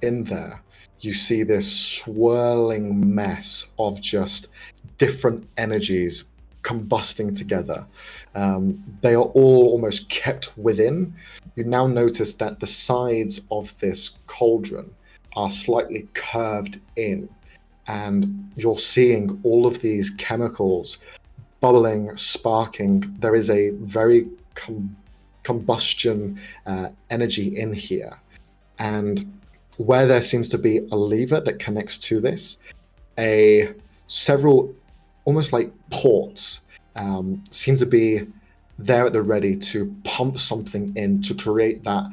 in there, you see this swirling mess of just different energies combusting together. They are all almost kept within. You now notice that the sides of this cauldron are slightly curved in, and you're seeing all of these chemicals bubbling, sparking. There is a very combustion energy in here. And where there seems to be a lever that connects to this, several almost like ports seem to be there at the ready to pump something in to create that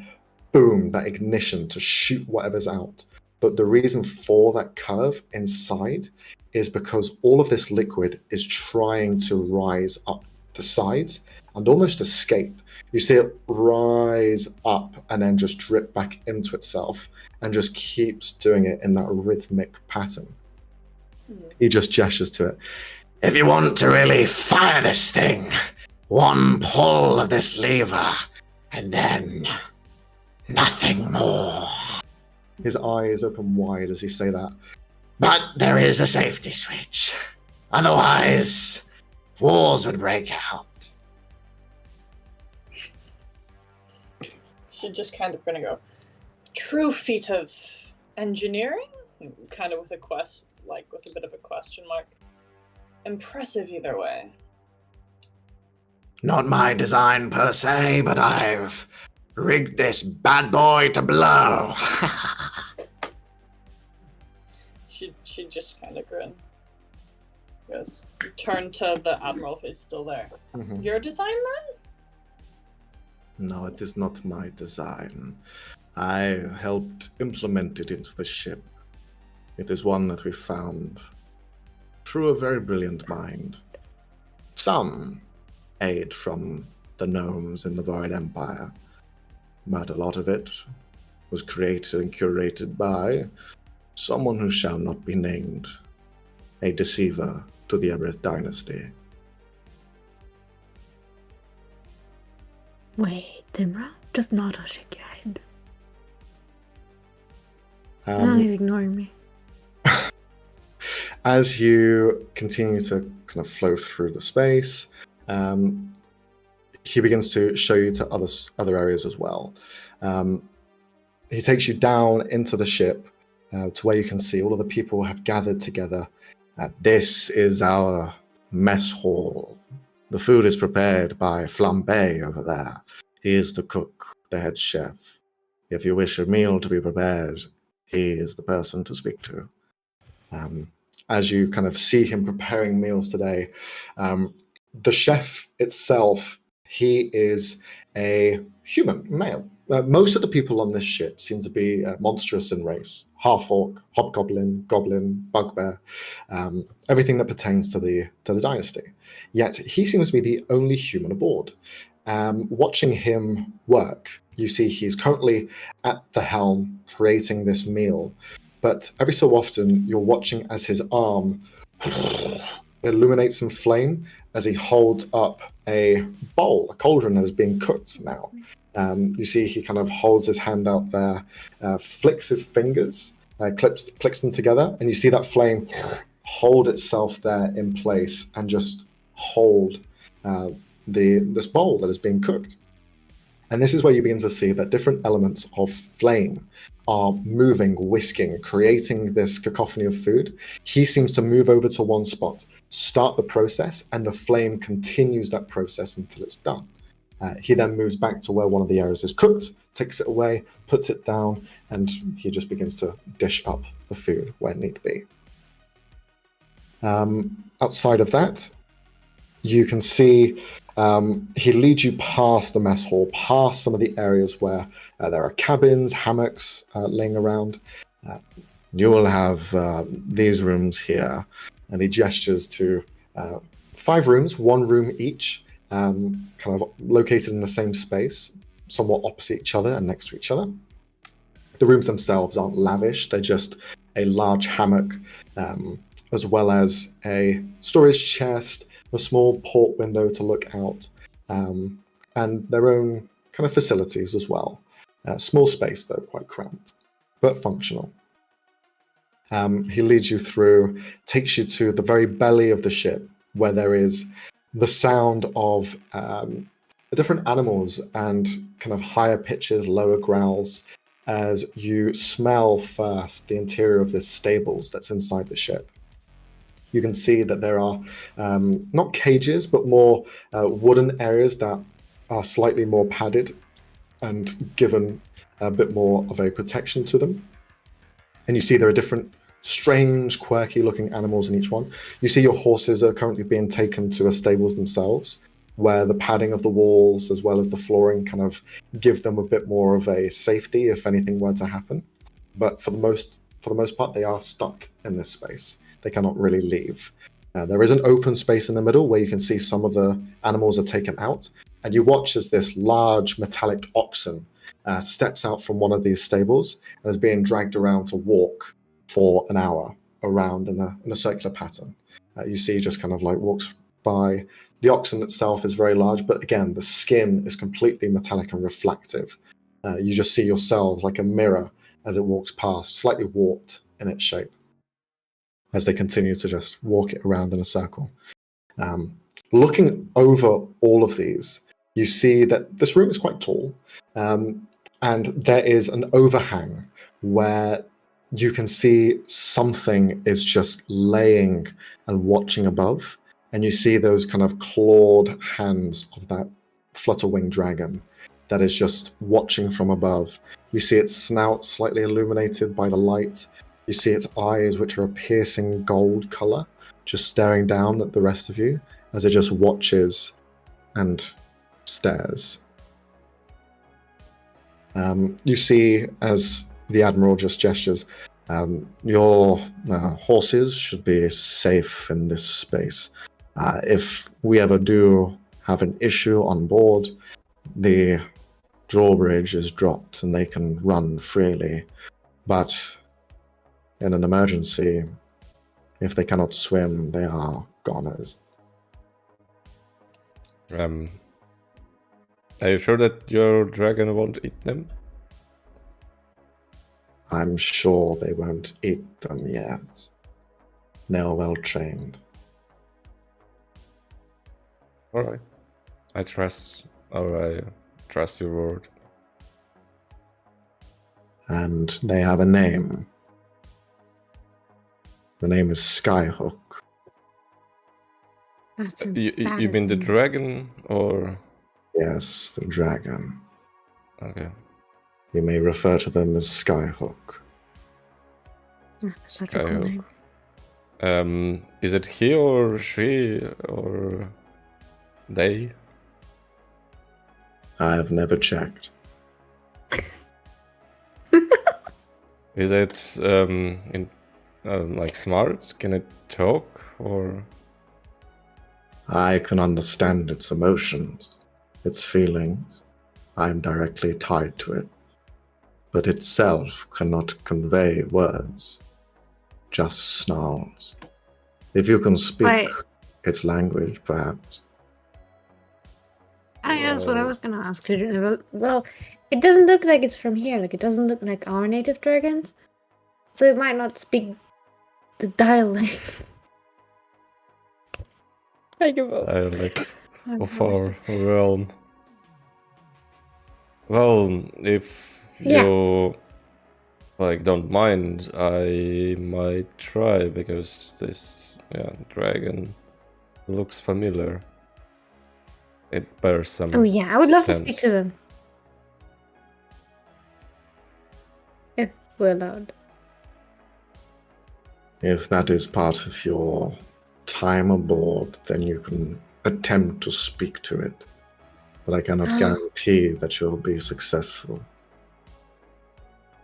boom, that ignition to shoot whatever's out. But the reason for that curve inside is because all of this liquid is trying to rise up the sides and almost escape. You see it rise up and then just drip back into itself and just keeps doing it in that rhythmic pattern. He just gestures to it. If you want to really fire this thing, one pull of this lever, and then nothing more. His eyes open wide as he say that. But there is a safety switch. Otherwise, wars would break out. She's just kind of gonna go, true feat of engineering? Kind of with with a bit of a question mark. Impressive either way. Not my design per se, but I've rigged this bad boy to blow. She just kind of grin. Goes, turn to the Admiral if he's still there. Mm-hmm. Your design then? No, it is not my design. I helped implement it into the ship. It is one that we found through a very brilliant mind. Some aid from the gnomes in the Void Empire, but a lot of it was created and curated by someone who shall not be named, a deceiver to the Eberythian dynasty. Wait, Dimra? Just nod or shake your head. He's ignoring me. As you continue to kind of flow through the space, he begins to show you to other areas as well. He takes you down into the ship to where you can see all of the people have gathered together. This is our mess hall. The food is prepared by Flambe over there. He is the cook, the head chef. If you wish a meal to be prepared, he is the person to speak to. As you kind of see him preparing meals today, the chef itself, he is a human male. Most of the people on this ship seem to be monstrous in race. Half-orc, hobgoblin, goblin, bugbear, everything that pertains to the dynasty. Yet he seems to be the only human aboard. Watching him work, you see he's currently at the helm creating this meal. But every so often, you're watching as his arm illuminates in flame as he holds up a bowl, a cauldron that is being cooked now. You see he kind of holds his hand out there, flicks his fingers, clicks them together, and you see that flame hold itself there in place and just hold this bowl that is being cooked. And this is where you begin to see that different elements of flame are moving, whisking, creating this cacophony of food. He seems to move over to one spot, start the process, and the flame continues that process until it's done. He then moves back to where one of the areas is cooked, takes it away, puts it down, and he just begins to dish up the food where need be. Outside of that, you can see he leads you past the mess hall, past some of the areas where there are cabins, hammocks laying around. You will have these rooms here, and he gestures to 5 rooms, 1 room each, kind of located in the same space, somewhat opposite each other and next to each other. The rooms themselves aren't lavish, they're just a large hammock, as well as a storage chest, a small port window to look out, and their own kind of facilities as well. Small space, though, quite cramped. but functional. He leads you through, takes you to the very belly of the ship, where there is the sound of different animals and kind of higher pitches, lower growls, as you smell first the interior of this stables that's inside the ship. You can see that there are not cages, but more wooden areas that are slightly more padded and given a bit more of a protection to them. And you see there are different strange, quirky looking animals in each one. You see your horses are currently being taken to a stables themselves, where the padding of the walls as well as the flooring kind of give them a bit more of a safety if anything were to happen. But for the most part, they are stuck in this space. They cannot really leave. There is an open space in the middle where you can see some of the animals are taken out, and you watch as this large metallic oxen steps out from one of these stables and is being dragged around to walk for an hour around in a circular pattern. You see just kind of like walks by. The oxen itself is very large, but again, the skin is completely metallic and reflective. You just see yourselves like a mirror as it walks past, slightly warped in its shape, as they continue to just walk it around in a circle. Looking over all of these, you see that this room is quite tall, and there is an overhang where you can see something is just laying and watching above, and you see those kind of clawed hands of that flutter-winged dragon that is just watching from above. You see its snout slightly illuminated by the light. You see its eyes, which are a piercing gold color, just staring down at the rest of you as it just watches and stares. You see, as the Admiral just gestures, your horses should be safe in this space. If we ever do have an issue on board, the drawbridge is dropped and they can run freely. But in an emergency, if they cannot swim, they are goners. Are you sure that your dragon won't eat them? I'm sure they won't eat them yet. They're well trained. Alright. I trust your word. And they have a name. The name is Skyhook. That's You mean the dragon or? Yes, the dragon. Okay. You may refer to them as Skyhook. Such a cool name. Is it he or she or they? I have never checked. Is it like smart? Can it talk or? I can understand its emotions, its feelings. I am directly tied to it. But itself cannot convey words, just snarls. If you can speak its language, perhaps. That's what I was gonna ask you. Well, it doesn't look like it's from here. Like, it doesn't look like our native dragons. So it might not speak the dialect. I give up. Dialect of our realm. Well, if you don't mind, I might try because this dragon looks familiar. It bears some. Oh yeah, I would love to sense. speak to them. If we're allowed. If that is part of your time aboard, then you can attempt to speak to it. But I cannot guarantee that you'll be successful.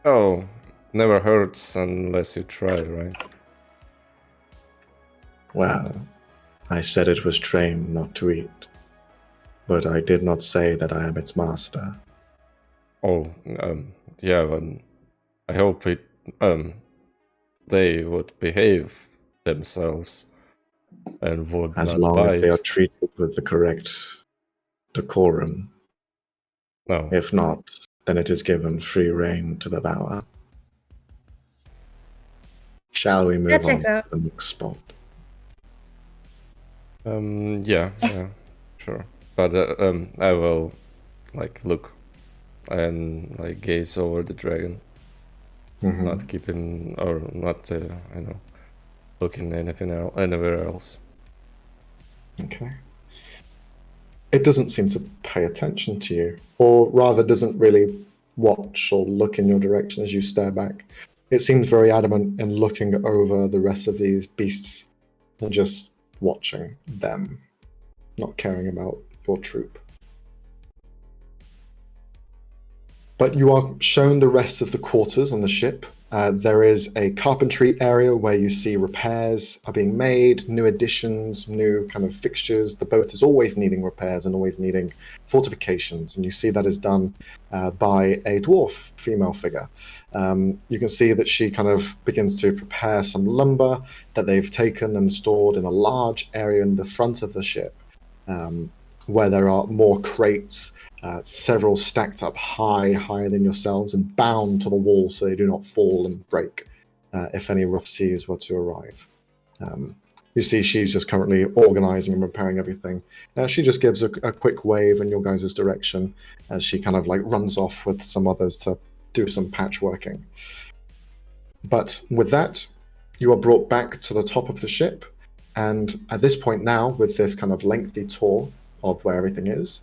Oh, never hurts unless you try, right? Well, I said it was trained not to eat. But I did not say that I am its master. Oh, yeah, but I hope they would behave themselves and would As not long bite. as they are treated with the correct decorum. No. If not, then it is given free rein to devour. Shall we move That on checks to out. the next spot? Yeah, Yes. yeah, sure. But I will like look and like gaze over the dragon, Mhm. not keeping or not, looking anywhere else. Okay. It doesn't seem to pay attention to you, or rather, doesn't really watch or look in your direction as you stare back. It seems very adamant in looking over the rest of these beasts and just watching them, not caring about your troop. But you are shown the rest of the quarters on the ship. There is a carpentry area where you see repairs are being made, new additions, new kind of fixtures. The boat is always needing repairs and always needing fortifications, and you see that is done by a dwarf female figure. You can see that she kind of begins to prepare some lumber that they've taken and stored in a large area in the front of the ship, where there are more crates, several stacked up higher than yourselves and bound to the wall so they do not fall and break if any rough seas were to arrive. You see she's just currently organizing and repairing everything. She just gives a quick wave in your guys' direction as she kind of like runs off with some others to do some patchworking. But with that, you are brought back to the top of the ship, and at this point now, with this kind of lengthy tour of where everything is,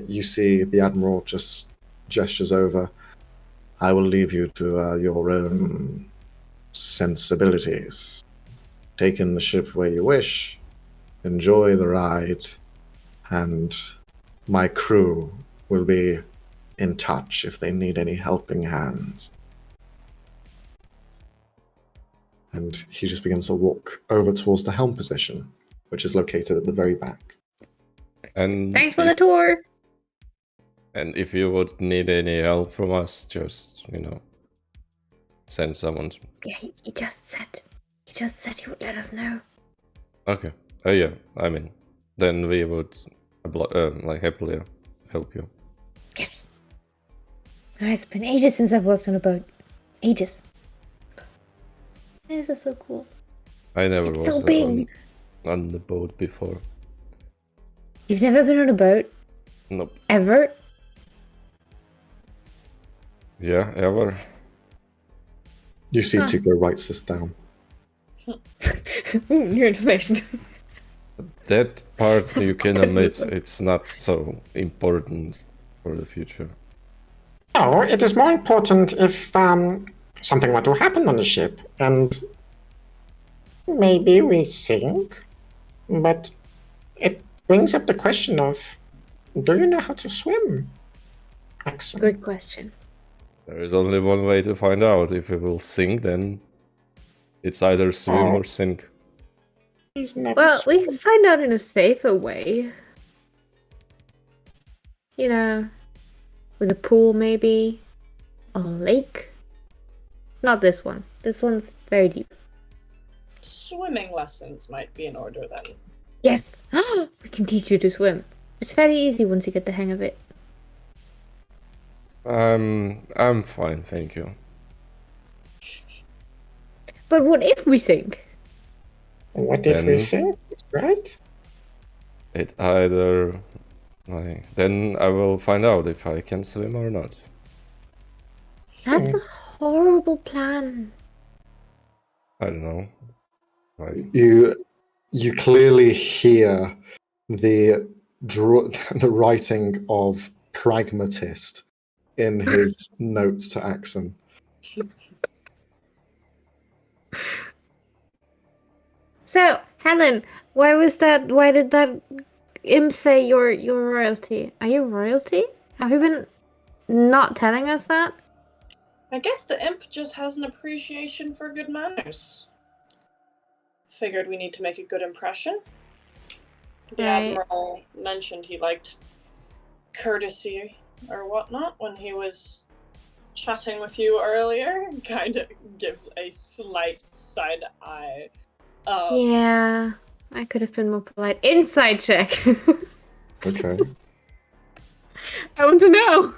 you see the Admiral just gestures over. I will leave you to your own sensibilities. Take in the ship where you wish, enjoy the ride, and my crew will be in touch if they need any helping hands. And he just begins to walk over towards the helm position, which is located at the very back. And Thanks for the tour. And if you would need any help from us, just send someone. Yeah, he just said he would let us know. Okay. Oh yeah. I mean, then we would happily help you. Yes. It's been ages since I've worked on a boat. Ages. This is so cool. I never It's was so big. on the boat before. You've never been on a boat? Nope. Ever? Yeah, ever. You see Tuko writes this down. New information. That part you That's can so admit good. it's not so important for the future. Oh, it is more important if something were to happen on the ship, and maybe we sink. But it brings up the question of, do you know how to swim? Axel? Good question. There is only one way to find out. If we will sink, then it's either swim or sink. He's never Well, we swum. can find out in a safer way. You know, with a pool maybe. A lake. Not this one. This one's very deep. Swimming lessons might be in order then. Yes! We can teach you to swim. It's very easy once you get the hang of it. I'm fine, thank you. But what if we sink? What if we Then- sink? Right? It either then I will find out if I can swim or not. That's a horrible plan. I don't know. You clearly hear the the writing of pragmatist in his notes to Axon. So, Helen, why did that imp say you're royalty? Are you royalty? Have you been not telling us that? I guess the imp just has an appreciation for good manners. Figured we need to make a good impression. The Right. Admiral mentioned he liked courtesy or whatnot when he was chatting with you earlier. Kind of gives a slight side eye. Yeah, I could have been more polite. Inside check. Okay. I want to know.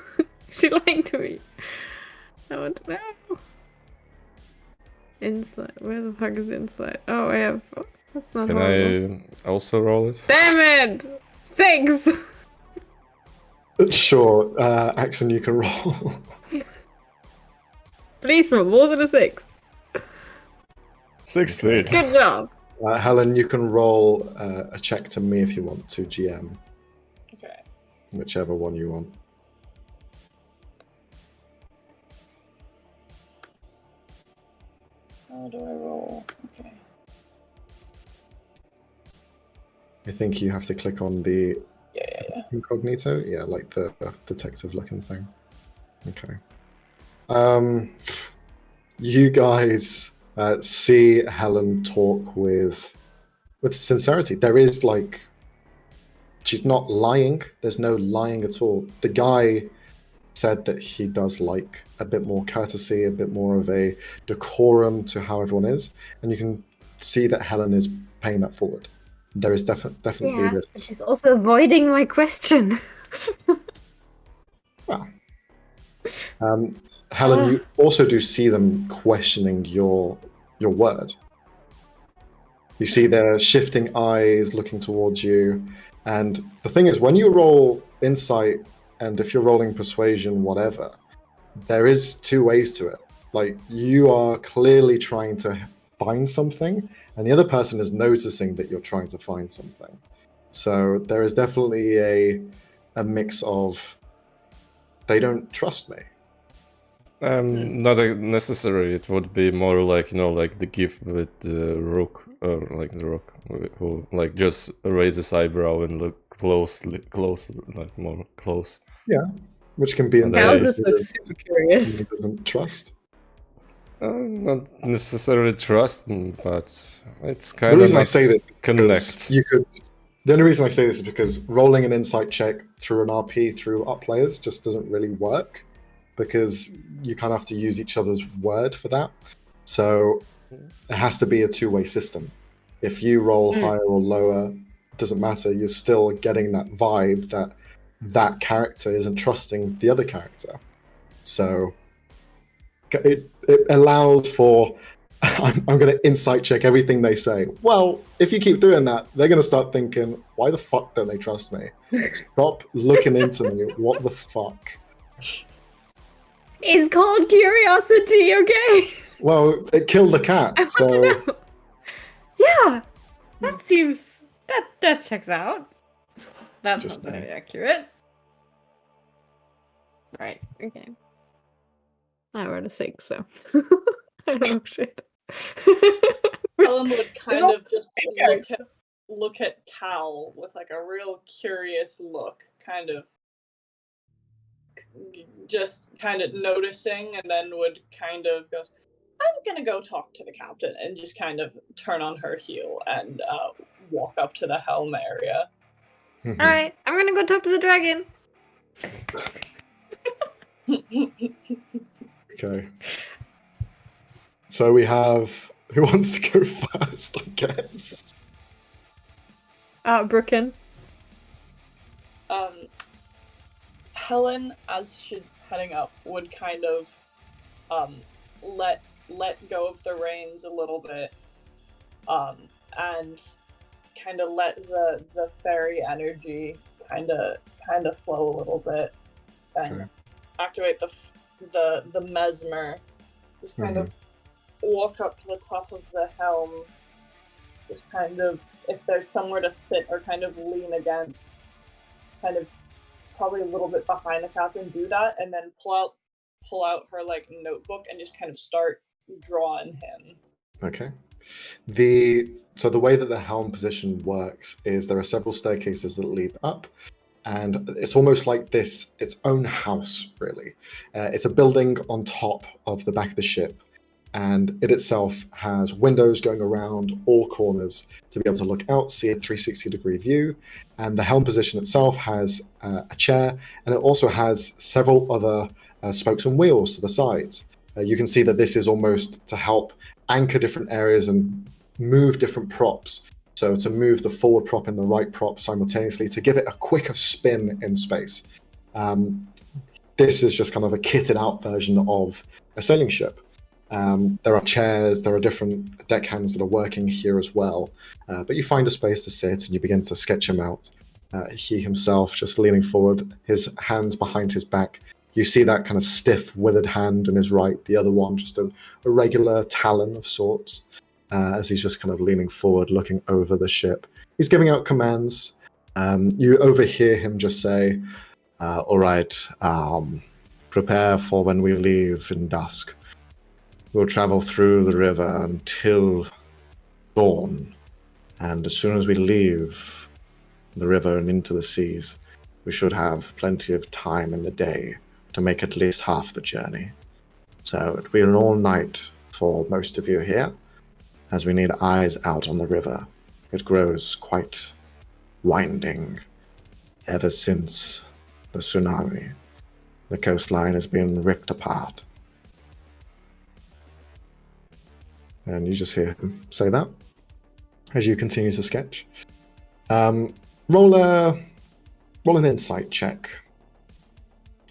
She lying to me. I want to know. Insight. Where the fuck is insight? Oh, I have. That's not Can horrible. I also roll it? Damn it! 6! Sure, Axon, you can roll. Please roll more than a 6. 16. Good job. Helen, you can roll a check to me if you want to, GM, Okay. whichever one you want. How do I roll? Okay. I think you have to click on the Yeah. incognito. Yeah, like the detective-looking thing. Okay. You guys see Helen talk with sincerity. There is like, she's not lying. There's no lying at all. The guy said that he does like a bit more courtesy, a bit more of a decorum to how everyone is, and you can see that Helen is paying that forward. There is definitely Yeah, this. but she's also avoiding my question. Well, Helen, you also do see them questioning your word. You see their shifting eyes looking towards you, and the thing is, when you roll insight, and if you're rolling persuasion, whatever, there is two ways to it. Like, you are clearly trying to find something, and the other person is noticing that you're trying to find something. So there is definitely a mix of, they don't trust me. Not necessary. It would be more like, you know, like the gift with the rook, or like the rook who like just raises eyebrow and look close, like more close. Yeah, which can be And Cal they- just looks super curious. someone doesn't trust. Not necessarily trust, but it's The kind of reason I not say that is connect. you could. The only reason I say this is because rolling an insight check through an RP through up players just doesn't really work, because you kind of have to use each other's word for that. So it has to be a two-way system. If you roll higher or lower, it doesn't matter. You're still getting that vibe that that character isn't trusting the other character. So it allows for, I'm going to insight check everything they say. Well, if you keep doing that, they're going to start thinking, why the fuck don't they trust me? Stop looking into me. What the fuck? It's called curiosity, okay? Well, it killed the cat, I so want to know. Yeah, that seems that checks out. That's Just not very saying. accurate. Right. Okay. I rolled a 6, so I don't know shit. Helen would kind all of just okay. look at Cal with like a real curious look, just kind of noticing, and then would kind of goes, I'm gonna go talk to the captain, and just kind of turn on her heel and walk up to the helm area. Mhm. All right, I'm gonna go talk to the dragon. Okay. So we have, who wants to go first, I guess? Brooken. Helen, as she's heading up, would kind of let go of the reins a little bit, and kind of let the fairy energy kind of flow a little bit, and Okay. activate the mesmer. Just kind of walk up to the top of the helm. Just kind of, if there's somewhere to sit or kind of lean against, kind of probably a little bit behind the captain, do that, and then pull out her like notebook and just kind of start drawing him. Okay. So the way that the helm position works is there are several staircases that lead up, and it's almost like its own house, really. It's a building on top of the back of the ship, and it itself has windows going around all corners to be able to look out, see a 360-degree view, and the helm position itself has a chair, and it also has several other spokes and wheels to the sides. You can see that this is almost to help anchor different areas and move different props. So to move the forward prop and the right prop simultaneously to give it a quicker spin in space. This is just kind of a kitted out version of a sailing ship. There are chairs, there are different deckhands that are working here as well. But you find a space to sit and you begin to sketch him out. He himself just leaning forward, his hands behind his back. You see that kind of stiff, withered hand in his right, the other one just a regular talon of sorts, as he's just kind of leaning forward, looking over the ship. He's giving out commands. You overhear him just say, all right, prepare for when we leave in dusk. We'll travel through the river until dawn, and as soon as we leave the river and into the seas, we should have plenty of time in the day to make at least half the journey. So it'll be an all-night for most of you here, as we need eyes out on the river. It grows quite winding ever since the tsunami. The coastline has been ripped apart. And you just hear him say that as you continue to sketch. Roll an insight check,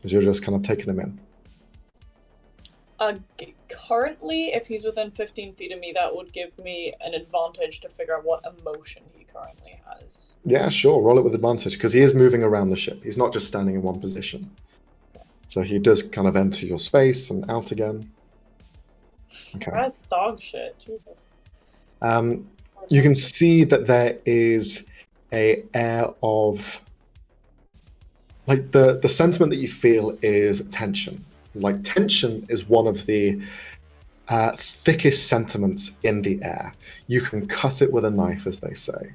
as you're just kind of taking him in. Currently, if he's within 15 feet of me, that would give me an advantage to figure out what emotion he currently has. Yeah, sure. Roll it with advantage, because he is moving around the ship. He's not just standing in one position. So he does kind of enter your space and out again. Okay. That's dog shit. Jesus. You can see that there is a air of, like, the sentiment that you feel is tension. Like, tension is one of the thickest sentiments in the air. You can cut it with a knife, as they say.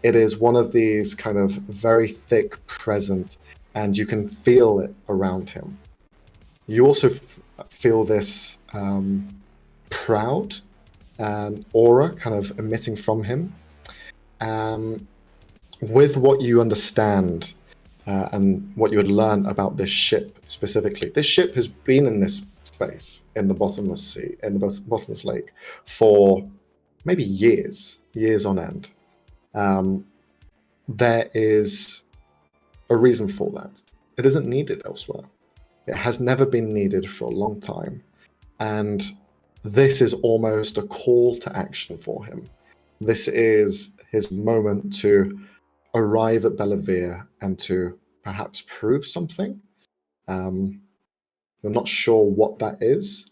It is one of these kind of very thick, present, and you can feel it around him. You also feel this proud aura kind of emitting from him. With what you understand and what you had learned about this ship specifically, this ship has been in this space in the bottomless sea, in the bottomless lake, for maybe years on end. There is a reason for that. It isn't needed elsewhere. It has never been needed for a long time. And this is almost a call to action for him. This is his moment to arrive at Bellavere and to perhaps prove something. You're not sure what that is,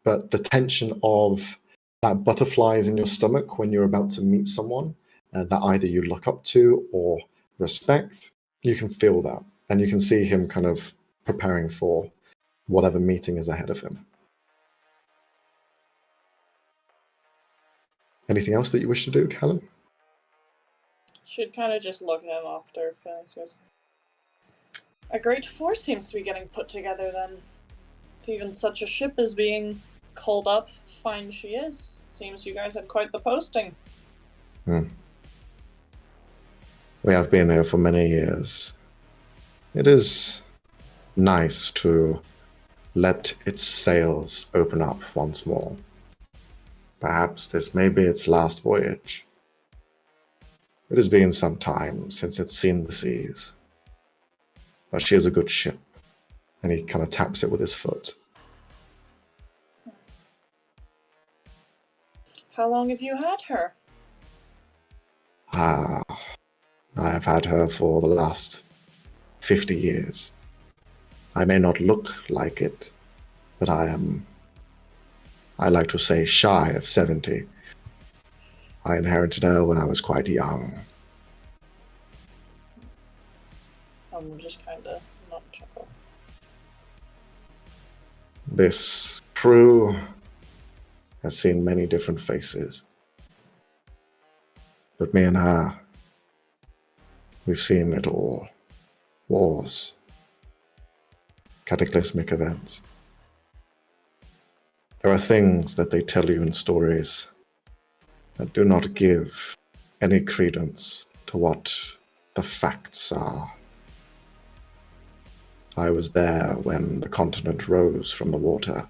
but the tension of that butterflies in your stomach when you're about to meet someone that either you look up to or respect, you can feel that. And you can see him kind of preparing for whatever meeting is ahead of him. Anything else that you wish to do, Callum? Should kind of just look at him after feelings. A great force seems to be getting put together then. If even such a ship is being called up, fine she is. Seems you guys had quite the posting. We have been here for many years. It is nice to let its sails open up once more. Perhaps this may be its last voyage. It has been some time since it's seen the seas. But she is a good ship. And he kind of taps it with his foot. How long have you had her? I have had her for the last 50 years. I may not look like it, but I like to say, shy of 70. I inherited her when I was quite young. I'm just kind of not chuckle. This crew has seen many different faces. But me and her, we've seen it all. Wars. Cataclysmic events. There are things that they tell you in stories that do not give any credence to what the facts are. I was there when the continent rose from the water.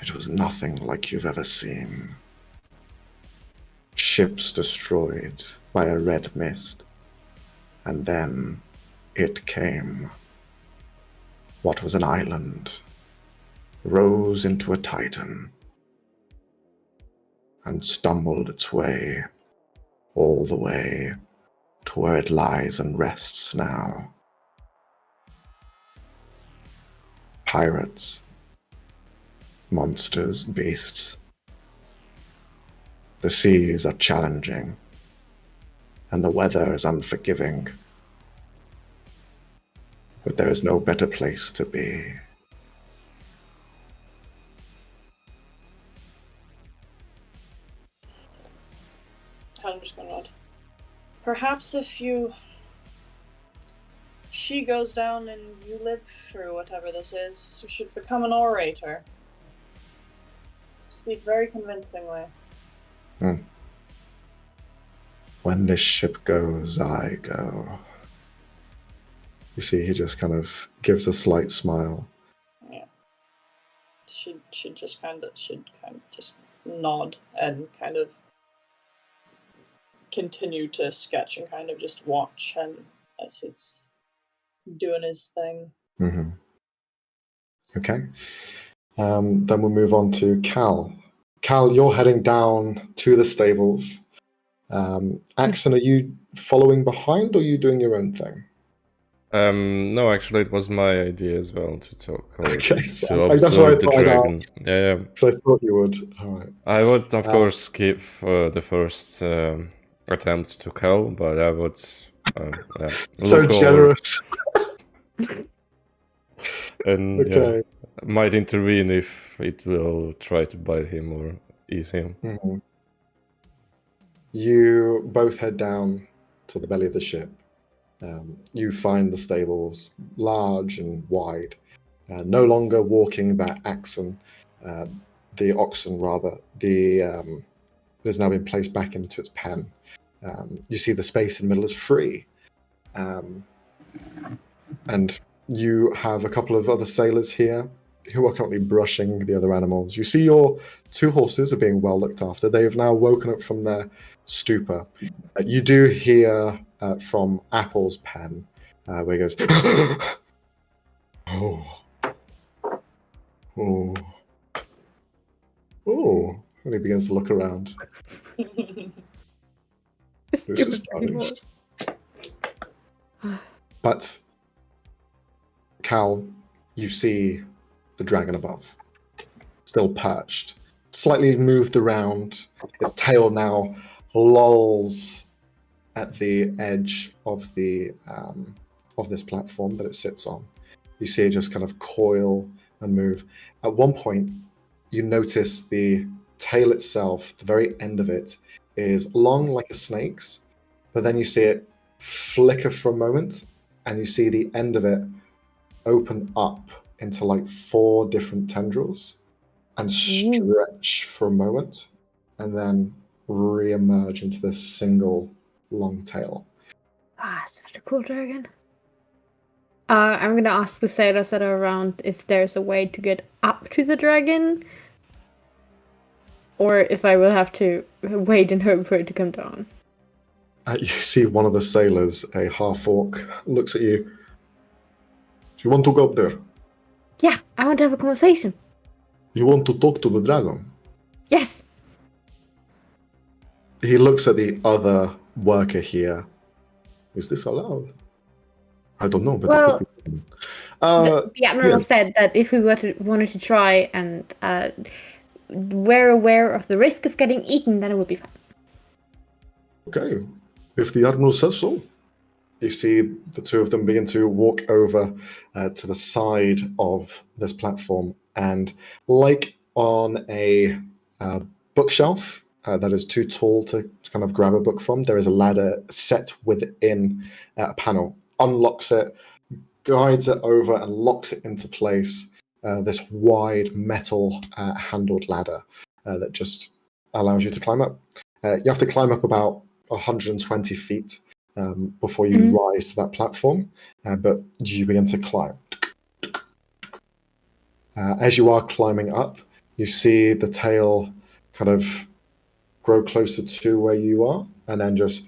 It was nothing like you've ever seen. Ships destroyed by a red mist. And then it came. What was an island rose into a titan and stumbled its way all the way to where it lies and rests now. Pirates, monsters, beasts. The seas are challenging, and the weather is unforgiving. But there is no better place to be. I'm just gonna nod. Perhaps if she goes down and you live through whatever this is, you should become an orator. Speak very convincingly. When this ship goes, I go. You see, he just kind of gives a slight smile. Yeah. Should kind of just nod and kind of continue to sketch and kind of just watch him as he's doing his thing. Mm-hmm. Okay. Then we'll move on to Cal. Cal, you're heading down to the stables. Axon, are you following behind, or are you doing your own thing? No, actually, it was my idea as well to talk. Okay, to that's what I observe the thought I'd dragon. ask. Yeah. So I thought you would. All right. I would, of course, give the first attempt to Cal, but I would So look generous. over and Okay. might intervene if it will try to bite him or eat him. Mm-hmm. You both head down to the belly of the ship. You find the stables large and wide, no longer walking that oxen, the oxen rather. It has now been placed back into its pen. You see the space in the middle is free, and you have a couple of other sailors here who are currently brushing the other animals. You see your 2 horses are being well looked after. They have now woken up from their stupor. You do hear from Apple's pen where he goes, oh, oh, oh, and he begins to look around. This is nice. But Cal, you see the dragon above, still perched, slightly moved around. Its tail now lolls at the edge of the of this platform that it sits on. You see it just kind of coil and move. At one point, you notice the tail itself, the very end of it, is long like a snake's, but then you see it flicker for a moment, and you see the end of it open up into like 4 different tendrils and stretch for a moment, and then re-emerge into this single long tail. Such a cool dragon. I'm gonna ask the sailors that are around if there's a way to get up to the dragon, or if I will have to wait and hope for it to come down. You see one of the sailors, a half-orc, looks at you. Do you want to go up there? Yeah, I want to have a conversation. You want to talk to the dragon? Yes. He looks at the other worker here. Is this allowed? I don't know, but Well, it could be. the admiral said that if we wanted to try and were aware of the risk of getting eaten, then it would be fine. Okay, if the admiral says so. You see the 2 of them begin to walk over to the side of this platform, and like on a bookshelf that is too tall to kind of grab a book from, there is a ladder set within a panel. Unlocks it, guides it over, and locks it into place. This wide metal handled ladder that just allows you to climb up. You have to climb up about 120 feet before you rise to that platform, but you begin to climb. As you are climbing up, you see the tail kind of grow closer to where you are, and then just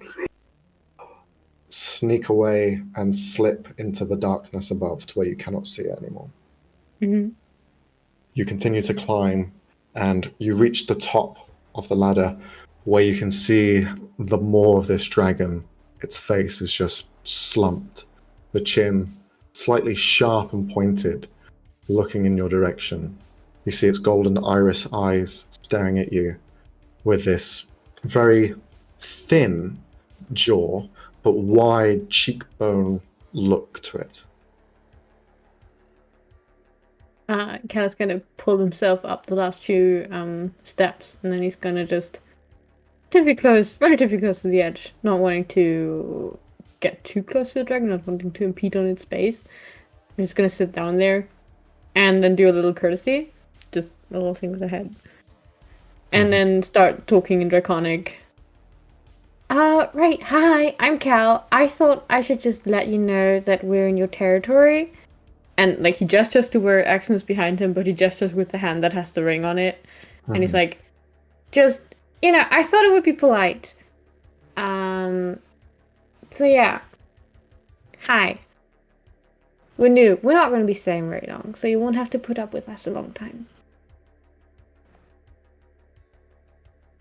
sneak away and slip into the darkness above to where you cannot see it anymore. Mm-hmm. you continue to climb, and you reach the top of the ladder, where you can see the maw of this dragon. Its face is just slumped, the chin slightly sharp and pointed, looking in your direction. You see its golden iris eyes staring at you with this very thin jaw but wide cheekbone look to it. Cal's gonna pull himself up the last few steps, and then he's gonna just relatively close to the edge, not wanting to get too close to the dragon, not wanting to impede on its space. I'm just gonna sit down there, and then do a little courtesy, just a little thing with the head, and then start talking in Draconic. Right, hi, I'm Cal. I thought I should just let you know that we're in your territory. And, like, he gestures to where Axon's behind him, but he gestures with the hand that has the ring on it. And he's like, just, I thought it would be polite. So yeah. Hi. We're new. We're not going to be staying very long, so you won't have to put up with us a long time.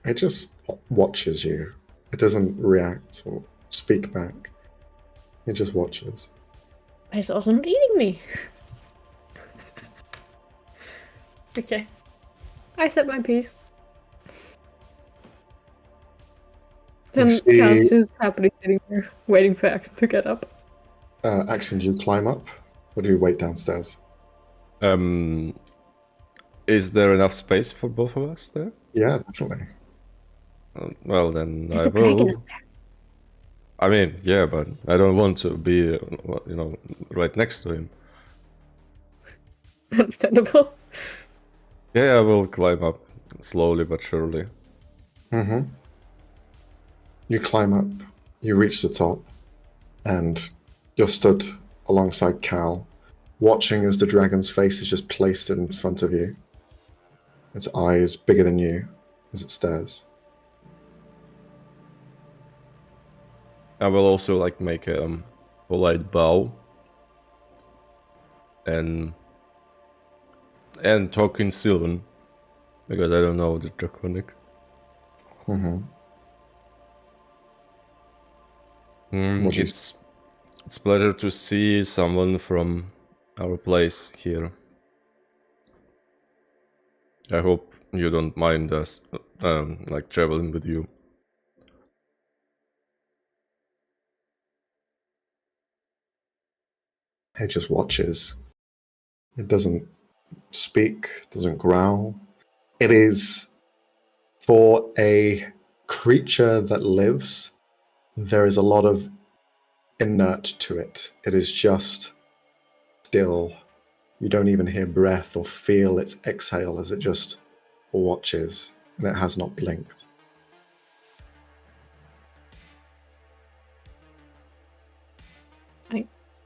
It just watches you. It doesn't react or speak back. It just watches. It's also not eating me. Okay. I said my piece. Then Cass is happily sitting there, waiting for Axon to get up. Axon, do you climb up, or do you wait downstairs? Is there enough space for both of us there? Yeah, definitely. Well, then There's I a dragon will. up there. I mean, yeah, but I don't want to be, right next to him. Understandable. Yeah, I will climb up slowly but surely. You climb up, you reach the top, and you're stood alongside Cal, watching as the dragon's face is just placed in front of you. Its eyes bigger than you as it stares. I will also make a polite bow and talk in Sylvan because I don't know the Draconic. It's pleasure to see someone from our place here. I hope you don't mind us traveling with you. It just watches. It doesn't speak, doesn't growl. It is, for a creature that lives, there is a lot of inert to it. It is just still. You don't even hear breath or feel its exhale as it just watches, and it has not blinked.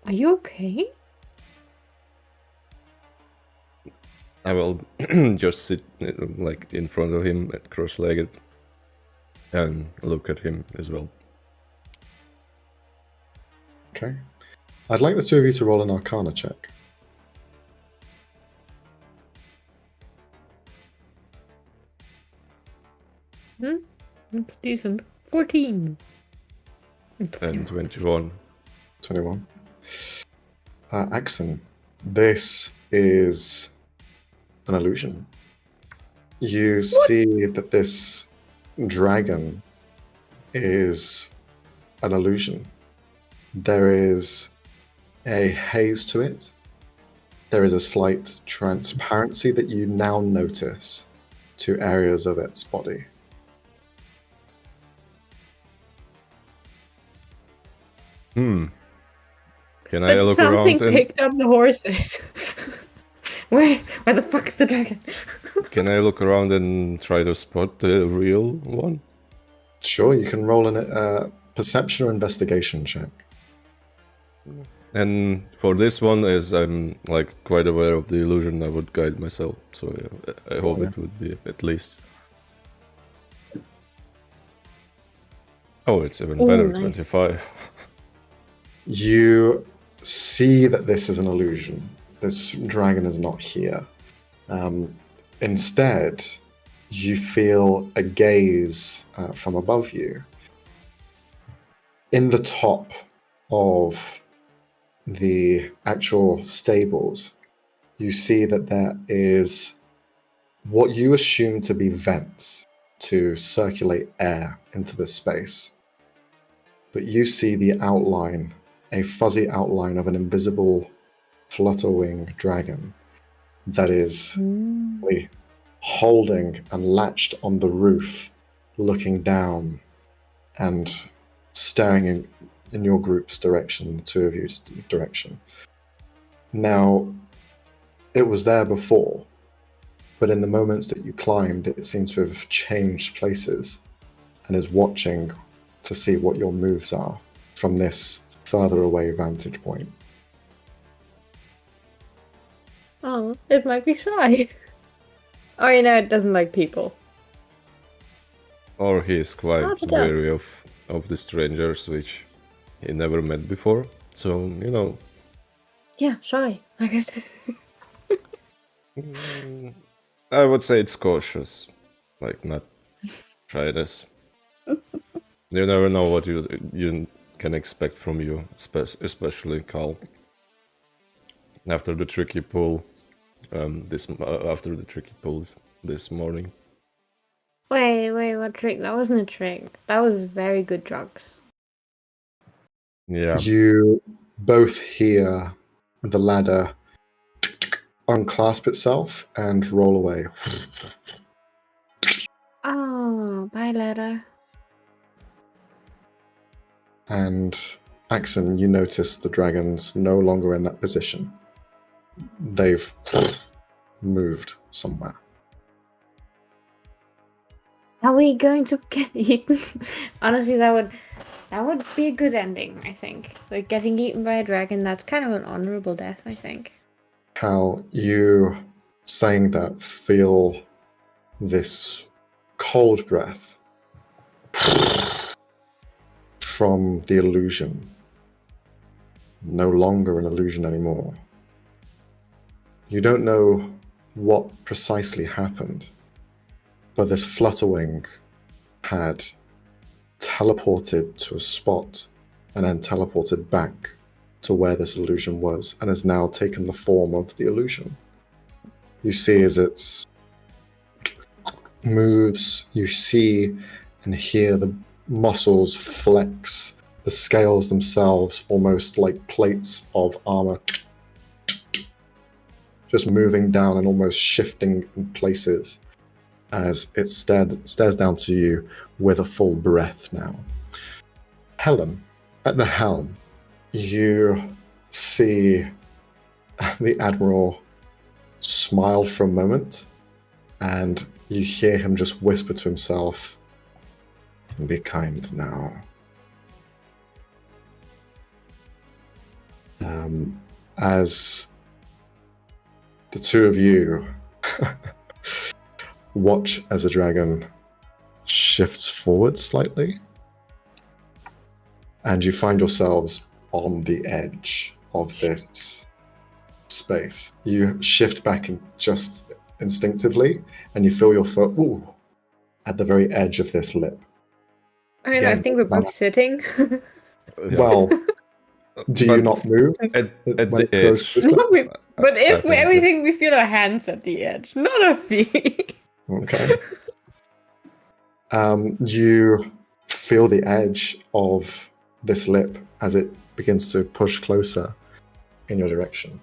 Are you okay? I will just sit in front of him, cross-legged, and look at him as well. Okay. I'd like the two of you to roll an Arcana check. That's decent. 14. And 21. 21. Axon, this is an illusion. You see that this dragon is an illusion. There is a haze to it. There is a slight transparency that you now notice to areas of its body. Can I look around Something picked up the horses. Where the fuck is the dragon? Can I look around and try to spot the real one? Sure, you can roll a perception or investigation check. And for this one, as I'm quite aware of the illusion, I would guide myself. So yeah, I hope it would be at least. Oh, it's even better, nice. 25. You see that this is an illusion. This dragon is not here. Instead, you feel a gaze from above you. In the top of the actual stables, you see that there is what you assume to be vents to circulate air into this space. But you see the outline, a fuzzy outline of an invisible flutter-wing dragon that is holding and latched on the roof, looking down and staring in your group's direction, the two of you's direction. Now, it was there before, but in the moments that you climbed, it seemed to have changed places and is watching to see what your moves are from this further away vantage point. Oh, it might be shy. Oh, you know, it doesn't like people. Or he is quite Hard to tell. wary of the strangers, which he never met before. So, you know. Yeah, shy, I guess. I would say it's cautious, like not shyness. You never know what you can expect from you, especially Cal. After the tricky pull, after the tricky pulls this morning. Wait, what trick? That wasn't a trick. That was very good drugs. Yeah. You both hear the ladder unclasp itself and roll away. Oh, bye, ladder. And Axon, you notice the dragon's no longer in that position. They've moved somewhere. Are we going to get eaten? Honestly, that would be a good ending, I think. Like getting eaten by a dragon, that's kind of an honorable death, I think. How you, saying that, feel this cold breath from the illusion. No longer an illusion anymore. You don't know what precisely happened, but this flutterwing had teleported to a spot and then teleported back to where this illusion was and has now taken the form of the illusion. You see as it moves, you see and hear the muscles flex, the scales themselves almost like plates of armor just moving down and almost shifting in places as it stares down to you with a full breath now. Helen, at the helm, you see the Admiral smile for a moment, and you hear him just whisper to himself, "Be kind now." As the two of you watch as the dragon shifts forward slightly, and you find yourselves on the edge of this space. You shift back and just instinctively, and you feel your foot at the very edge of this lip. I mean, I think we're both sitting. Yeah. Well, do you not move at when the it goes edge? closer? But if I think everything, we feel our hands at the edge, not our feet. Okay. You feel the edge of this lip as it begins to push closer in your direction.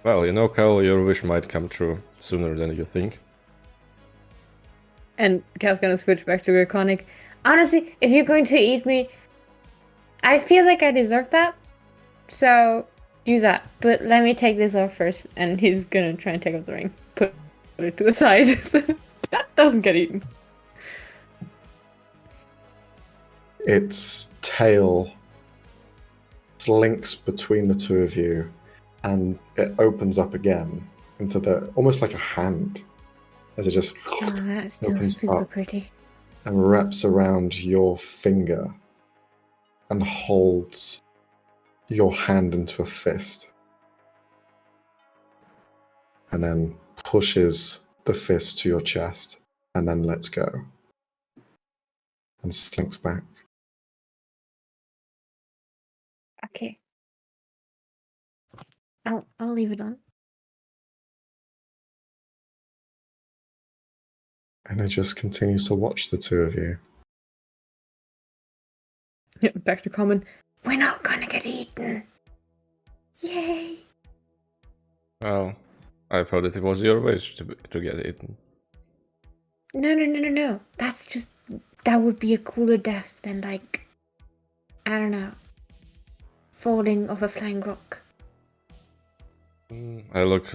Well, you know, Cal, your wish might come true sooner than you think. And Cal's gonna switch back to Draconic. Honestly, if you're going to eat me, I feel like I deserve that. So do that. But let me take this off first. And he's gonna try and take off the ring. Put it to the side so that doesn't get eaten. Its tail slinks between the two of you, and it opens up again into the almost like a hand as it just Oh, that's still opens super up pretty. and wraps around your finger and holds your hand into a fist. and then pushes the fist to your chest and then lets go and slinks back. Okay. I'll leave it on. And it just continues to watch the two of you. Back to common. We're not gonna get eaten. Yay! Well, I thought it was your wish to get eaten. No. That would be a cooler death than, like, I don't know, falling off a flying rock. I look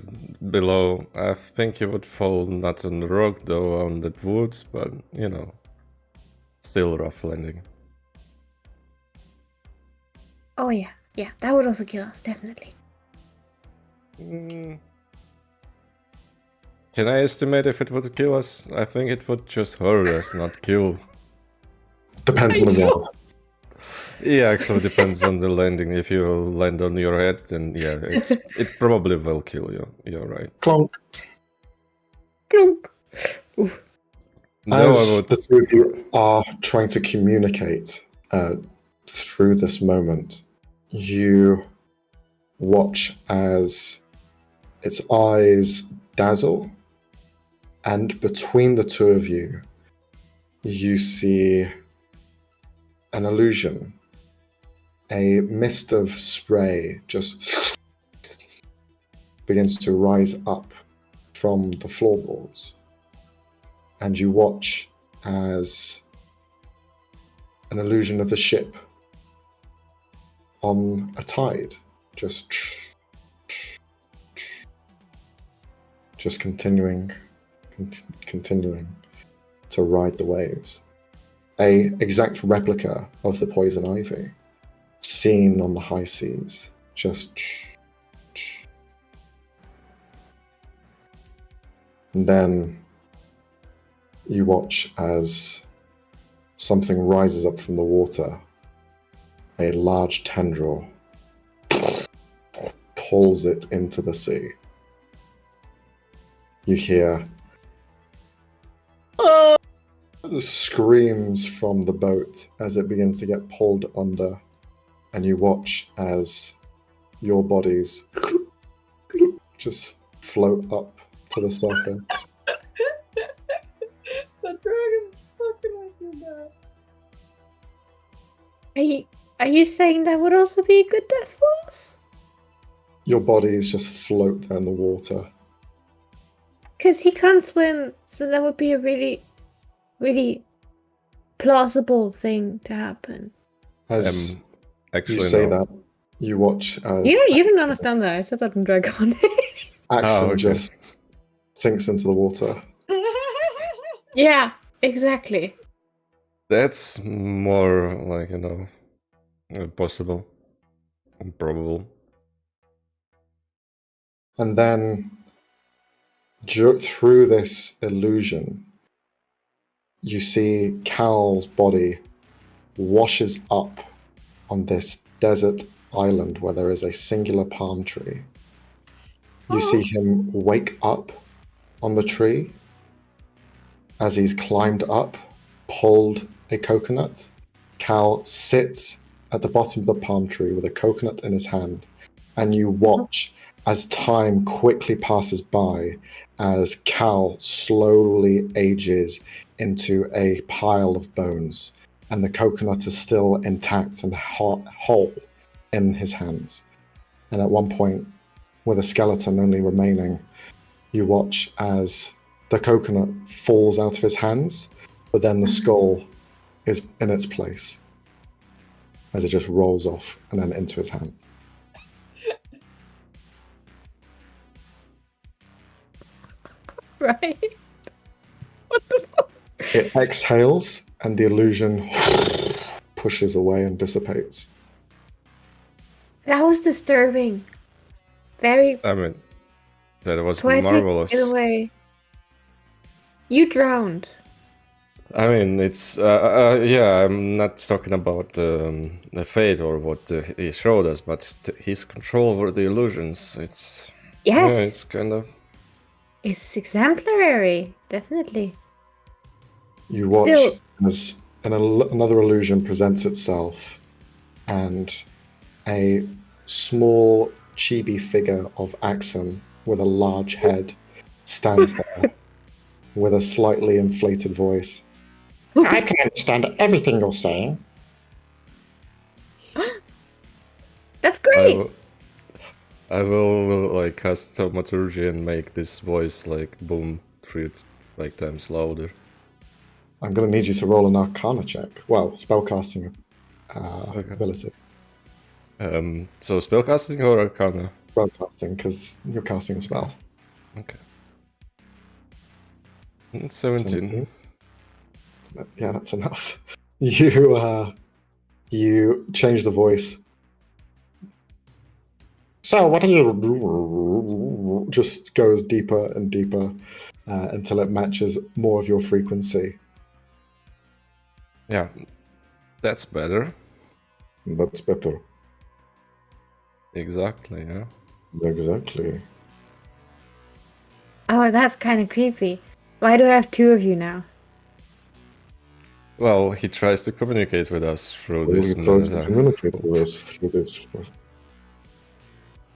below. I think you would fall not on the rock, though on the woods, but, still rough landing. Oh yeah, that would also kill us, definitely. Can I estimate if it would kill us? I think it would just hurt us, not kill. Depends on the one. Yeah, actually depends on the landing. If you land on your head, then yeah, it probably will kill you. You're right. Clonk. Clunk. No, As the two of you are trying to communicate through this moment, you watch as its eyes dazzle, and between the two of you, you see an illusion. A mist of spray just begins to rise up from the floorboards. And you watch as an illusion of the ship on a tide just continuing to ride the waves. A exact replica of the poison ivy seen on the high seas, just and then you watch as something rises up from the water. A large tendril pulls it into the sea. You hear screams from the boat as it begins to get pulled under, and you watch as your bodies just float up to the surface. The dragon's fucking with you nuts. Are you saying that would also be a good death for us? Your bodies just float there in the water. Because he can't swim, so that would be a really, really plausible thing to happen. As Actually, you say no. that, you watch as You didn't understand that. I said that in Dragon. Axon okay. just sinks into the water. Yeah, exactly. That's more like, possible. Probable. And then through this illusion, you see Cal's body washes up on this desert island where there is a singular palm tree. You see him wake up on the tree as he's climbed up, pulled a coconut. Cal sits at the bottom of the palm tree with a coconut in his hand, and you watch as time quickly passes by as Cal slowly ages into a pile of bones, and the coconut is still intact and whole in his hands. And at one point, with a skeleton only remaining, you watch as the coconut falls out of his hands, but then the skull is in its place as it just rolls off and then into his hands. Right? What the fuck? It exhales and the illusion pushes away and dissipates. That was disturbing. Very I mean, that was poetic marvelous. in a way. You drowned. I mean, it's yeah. I'm not talking about the fate or what he showed us, but his control over the illusions. It's Yes. yeah, it's kind of It's exemplary, definitely. You watch Still, as another illusion presents itself, and a small chibi figure of Axon with a large head stands there with a slightly inflated voice. I can understand everything you're saying. that's I great. will, I will like cast thaumaturgy and make this voice like boom 3 times louder. I'm going to need you to roll an Arcana check. Well, spellcasting Okay. ability. So spellcasting or Arcana? Spellcasting, because you're casting a spell. Okay. 17. 17. Yeah, that's enough. You change the voice. So, what do you... Just goes deeper and deeper until it matches more of your frequency. Yeah, that's better. That's better. Exactly, yeah. Exactly. Oh, that's kind of creepy. Why do I have 2 of you now? Well, he tries to communicate with us through Well, this he tries to meta. communicate with us through this.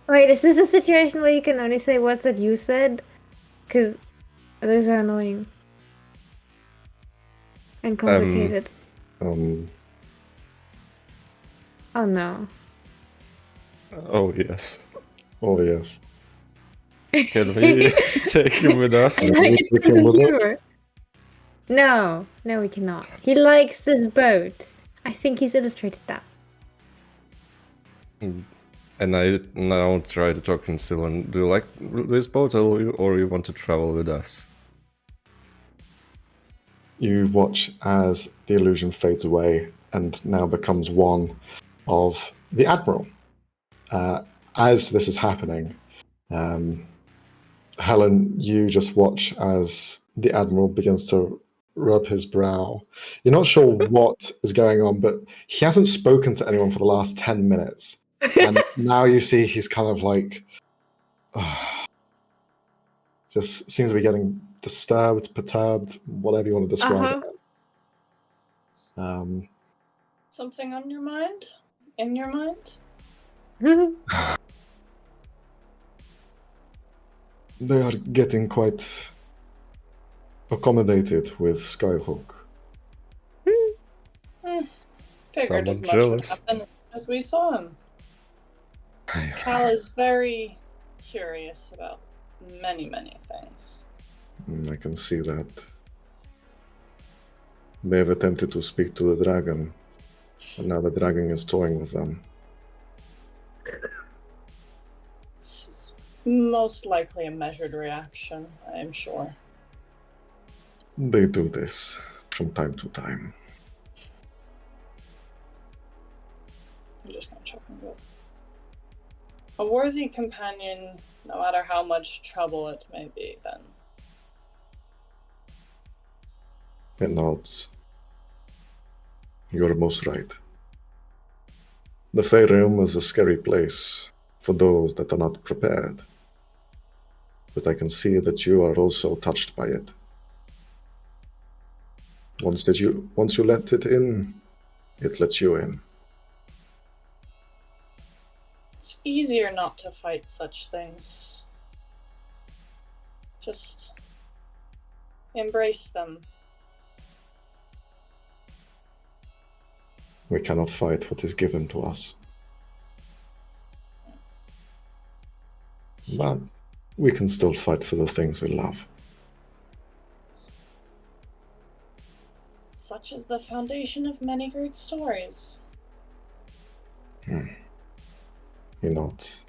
Wait, is this a situation where you can only say words that you said? Because those are annoying. And complicated. Um, Oh no. Oh, yes. oh, yes. Can we take him with us? Can we Like, take it's him sense of with us? humor. No, we cannot. He likes this boat. I think he's illustrated that. And I now try to talk in Sylvan. Do you like this boat or you want to travel with us? You watch as the illusion fades away and now becomes one of the Admiral. As this is happening, Helen, you just watch as the Admiral begins to rub his brow. You're not sure what is going on, but he hasn't spoken to anyone for the last 10 minutes. And now you see he's kind of like, just seems to be getting disturbed, perturbed, whatever you want to describe it. Something on your mind? In your mind? They are getting quite accommodated with Skyhook. Figured as Someone much jealous. would happen as we saw him. Cal is very curious about many, many things. I can see that. They have attempted to speak to the dragon, and now the dragon is toying with them. It's most likely a measured reaction, I am sure. They do this from time to time. I'm just gonna check on this. A worthy companion, no matter how much trouble it may be, then. It nods. You're most right. The Fey Realm is a scary place for those that are not prepared. But I can see that you are also touched by it. Once you let it in, it lets you in. It's easier not to fight such things. Just embrace them. We cannot fight what is given to us. But we can still fight for the things we love. Such is the foundation of many great stories. You're not.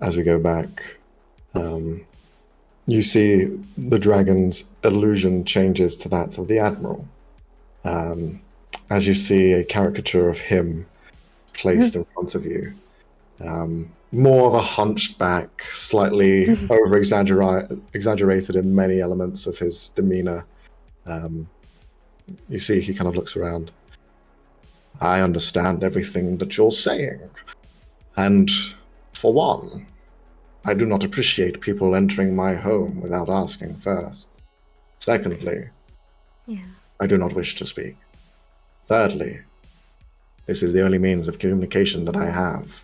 As we go back, you see the dragon's illusion changes to that of the Admiral. As you see a caricature of him placed in front of you. More of a hunched back, slightly exaggerated in many elements of his demeanor. You see he kind of looks around. I understand everything that you're saying. And for one, I do not appreciate people entering my home without asking first. Secondly, Yeah. I do not wish to speak. Thirdly, this is the only means of communication that I have.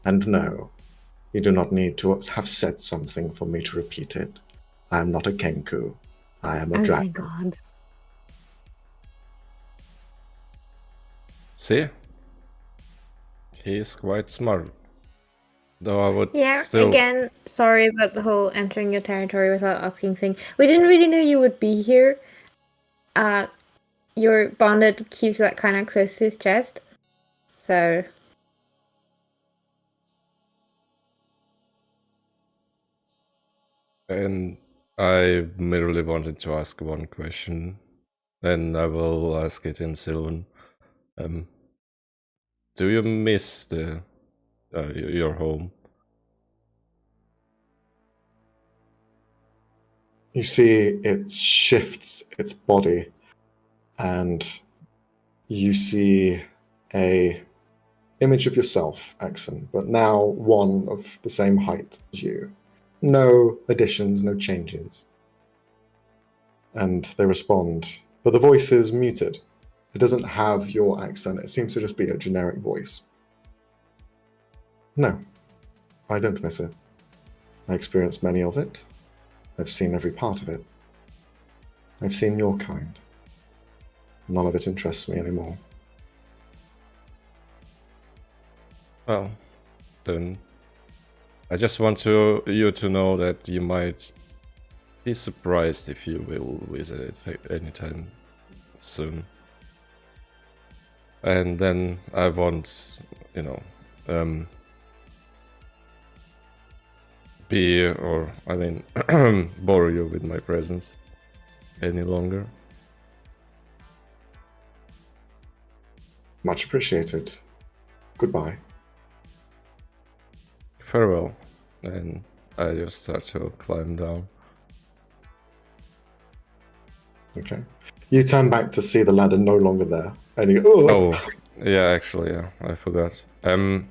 And no, you do not need to have said something for me to repeat it. I am not a Kenku. I am a Oh, dragon. thank God. See? He's quite smart. Though I would Yeah, still... again, sorry about the whole entering your territory without asking thing. We didn't really know you would be here. Your bonnet keeps that kind of close to his chest. So... And I merely wanted to ask one question, and I will ask it in Sylvan. Do you miss your home? You see it shifts its body, and you see a image of yourself, Axon, but now one of the same height as you. No additions, no changes. And they respond, but the voice is muted. It doesn't have your accent. It seems to just be a generic voice. No, I don't miss it. I experienced many of it. I've seen every part of it. I've seen your kind. None of it interests me anymore. Well, then I just want you to know that you might be surprised if you will visit it anytime soon. And then I won't, bore you with my presence any longer. Much appreciated. Goodbye. Farewell. And I just start to climb down. Okay. You turn back to see the ladder no longer there, and you go, Oh, yeah, actually, yeah, I forgot. Do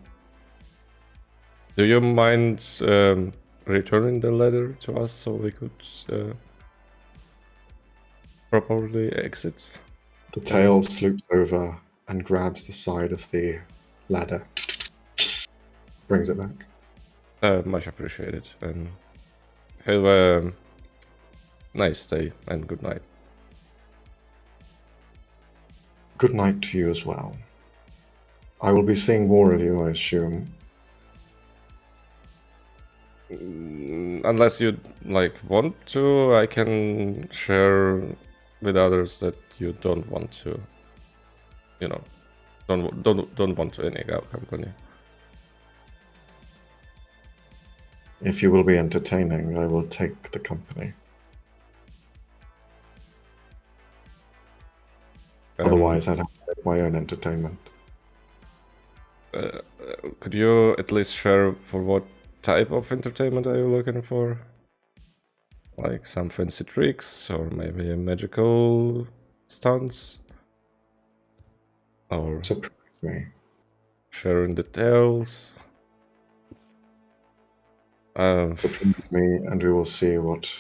you mind returning the ladder to us so we could properly exit? The tail sloops over and grabs the side of the ladder. Brings it back. Much appreciated. And have a nice day and good night. Good night to you as well. I will be seeing more of you, I assume. Unless you want to, I can share with others that you don't want to. Don't want to any company. If you will be entertaining, I will take the company. Otherwise, I'd have to make my own entertainment. Could you at least share for what type of entertainment are you looking for? Like some fancy tricks, or maybe magical stunts? Or Surprise me. sharing details? Surprise me, and we will see what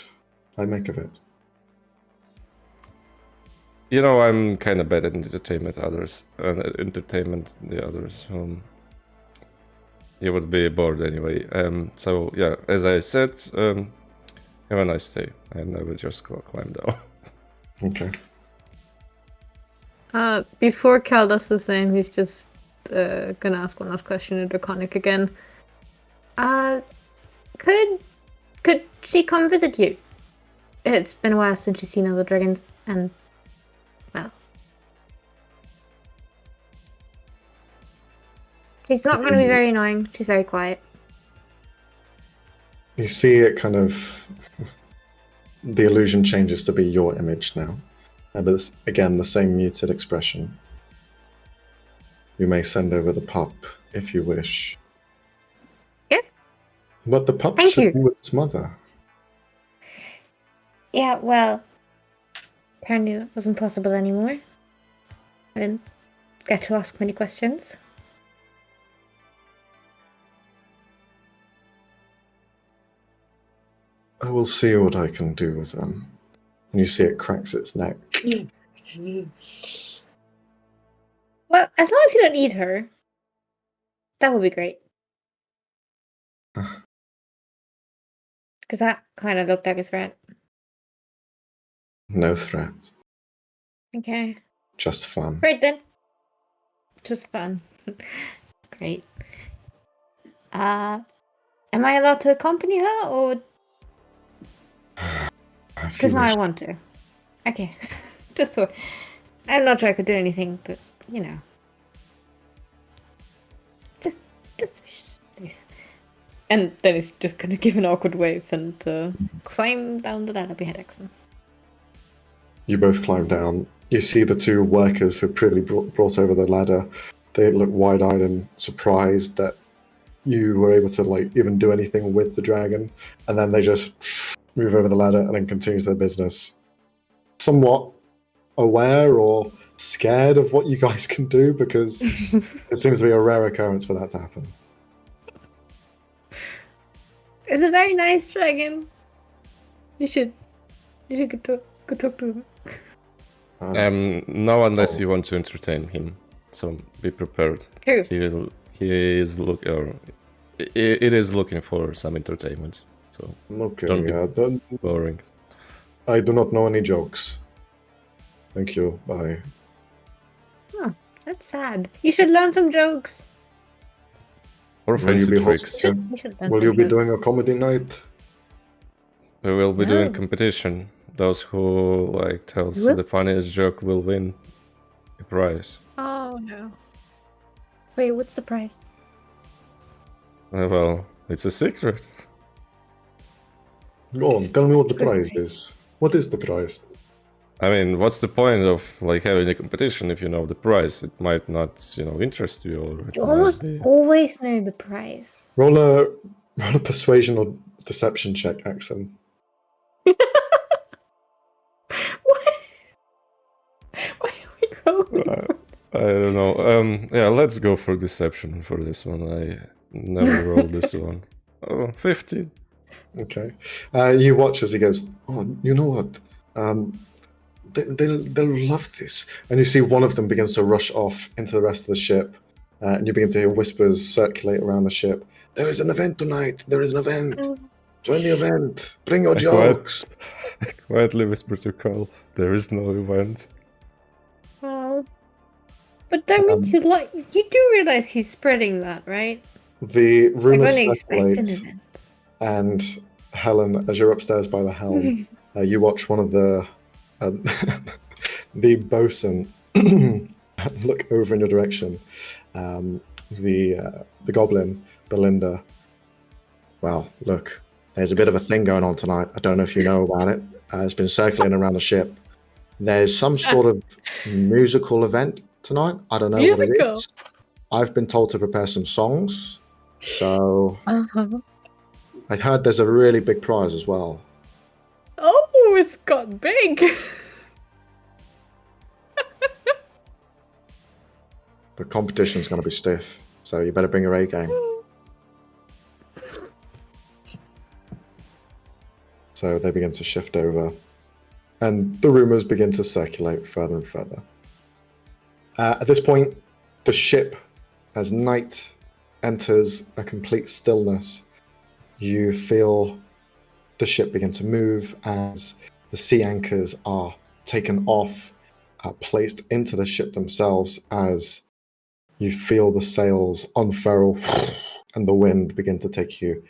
I make of it. I'm kind of bad at entertainment the others. You would be bored anyway. So yeah, as I said, have a nice day, and I will just go climb down. Okay. Before Cal does the same, he's just gonna ask one last question to Draconic again. Could she come visit you? It's been a while since she's seen other dragons, and well, she's not going to be very annoying. She's very quiet. You see it kind of... the illusion changes to be your image now. But it's, again, the same muted expression. You may send over the pup if you wish. Yes? But the pup Thank should you. be with its mother. Yeah, well, apparently that wasn't possible anymore. I didn't get to ask many questions. will see what I can do with them. And you see it cracks its neck. Well, as long as you don't eat her, that would be great. Because that kind of looked like a threat. No threat. Okay. Just fun. Great then. Just fun. Great. Am I allowed to accompany her, or If because you now I wish. want to? Okay. Just for. I'm not sure I could do anything, but you know. Just. And then he's just gonna give an awkward wave and climb down the ladder behind Exon. You both climb down. You see the two workers who privily brought over the ladder. They look wide-eyed and surprised that you were able to even do anything with the dragon, and then they just move over the ladder and then continue their business. Somewhat aware or scared of what you guys can do, because it seems to be a rare occurrence for that to happen. It's a very nice dragon. You should go talk to him. No, unless you want to entertain him. So be prepared. True. He is it is looking for some entertainment. So Okay, don't be boring. I do not know any jokes. Thank you. Bye. Oh, that's sad. You should learn some jokes. Or Will you fancy be tricks. hosting? You should learn Will some you be jokes. doing a comedy night? We will be doing No. competition. Those who tells What? the funniest joke will win a prize. Oh no. Wait, what's the prize? Well, it's a secret. Go on, tell me what the Secret prize prize. is. What is the prize? I mean, what's the point of having a competition if you know the prize? It might not, interest you, or it You might almost be. always know the prize. Roll a persuasion or deception check, Axon. What? Why are we rolling? I don't know. Yeah, let's go for deception for this one. I never rolled this one. Oh, 15. Okay. You watch as he goes, oh, you know what? They'll love this. And you see one of them begins to rush off into the rest of the ship. And you begin to hear whispers circulate around the ship. There is an event tonight. There is an event. Join the event. Bring your jokes. Quietly whisper to Carl, there is no event. Well, but that means you do realize he's spreading that, right? The Like rumors when expect an circulate. event. And Helen, as you're upstairs by the helm, you watch one of the bosun look over in your direction. The goblin, Belinda. Well, look, there's a bit of a thing going on tonight. I don't know if you know about it. It's been circulating around the ship. There's some sort of musical event tonight. I don't know what it Musical? is. I've been told to prepare some songs. So Uh-huh. I heard there's a really big prize as well. Oh, it's got big. The competition's going to be stiff, so you better bring your A game. So they begin to shift over, and the rumors begin to circulate further and further. At this point, the ship, as night enters a complete stillness, you feel the ship begin to move as the sea anchors are taken off, placed into the ship themselves, as you feel the sails unfurl and the wind begin to take you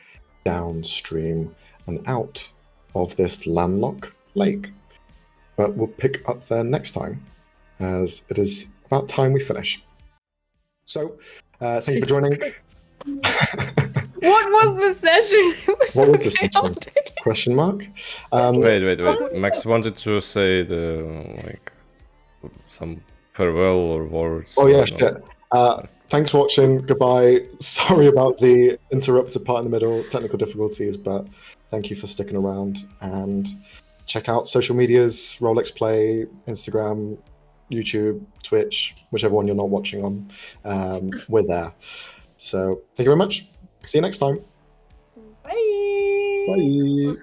downstream and out of this landlocked lake. But we'll pick up there next time, as it is about time we finish. So, thank you for joining. What was the session? It was What so was the session? chaotic. Question mark? Wait. Max wanted to say some farewell or words. Oh or yeah, not. shit. Thanks for watching. Goodbye. Sorry about the interrupted part in the middle, technical difficulties, but thank you for sticking around. And check out social medias, Rolex Play, Instagram, YouTube, Twitch, whichever one you're not watching on. We're there. So thank you very much. See you next time. Bye. Bye.